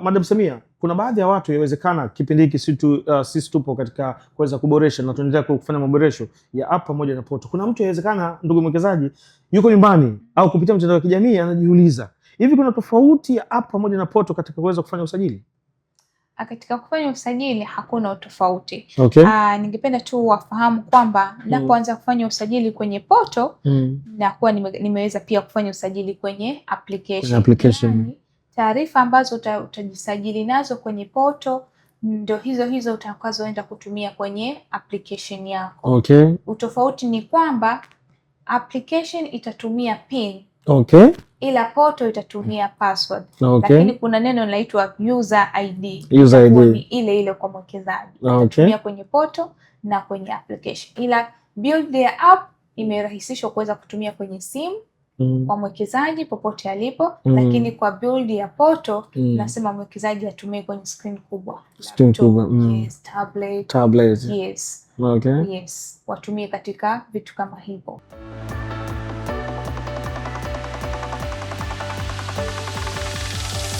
Madam Samia, kuna baadhi ya watu inawezekana kipindi hiki sisi tupo katika kuweza kuboresha na tunaendelea kufanya maboresho ya app pamoja na poto. Kuna mtu inawezekana, ndugu mwekezaji, yuko nyumbani au kupitia mtandao wa kijamii anajiuliza, hivi kuna tofauti ya app pamoja na poto katika kuweza kufanya usajili? Katika kufanya usajili hakuna utofauti. Okay. Ningependa tu wafahamu kwamba napoanza kufanya usajili kwenye poto na kuwa nimeweza pia kufanya usajili kwenye application. Yani, taarifa ambazo utajisajili nazo kwenye poto ndio hizo utakazoenda kutumia kwenye application yako. Okay. Utofauti ni kwamba application itatumia PIN. Okay. Ila poto itatumia password. Okay. Lakini kuna neno linaloitwa user ID. User ID ni ile kwa mwekezaji. Okay. Itatumia kwenye poto na kwenye application. Ila build ya app imerahisishwa kuweza kutumia kwenye simu kwa mwekezaji popote alipo, lakini kwa build ya poto nasema mwekezaji atumie kwenye screen kubwa. Yes, tablet. Yes. Okay. Yes, watumie katika vitu kama hivyo.